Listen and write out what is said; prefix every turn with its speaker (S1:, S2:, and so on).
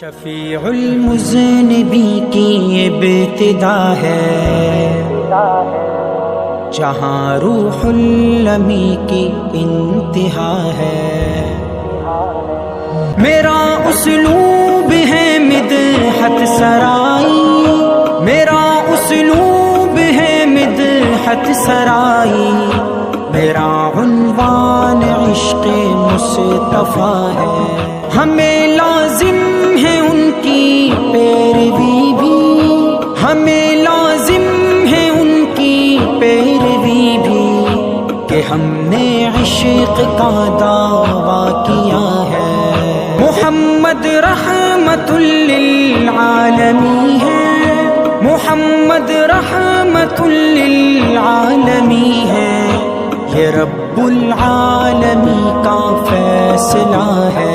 S1: شفیع المذنبین کی ابتدا ہے، جہاں روح الامی کی انتہا ہے۔ میرا اسلوب ہے مدحت سرائی، میرا اسلوب ہے مدحت سرائی، میرا عنوان عشق مصطفیٰ ہے۔ ہمیں لازم ہے ان کی پیروی بھی، ہمیں لازم ہے ان کی پیروی بھی، کہ ہم نے عشق کا دعویٰ کیا ہے۔ محمد رحمت للعالمین ہے، محمد رحمت للعالمین ہے، یہ رب العالمین کا فیصلہ ہے۔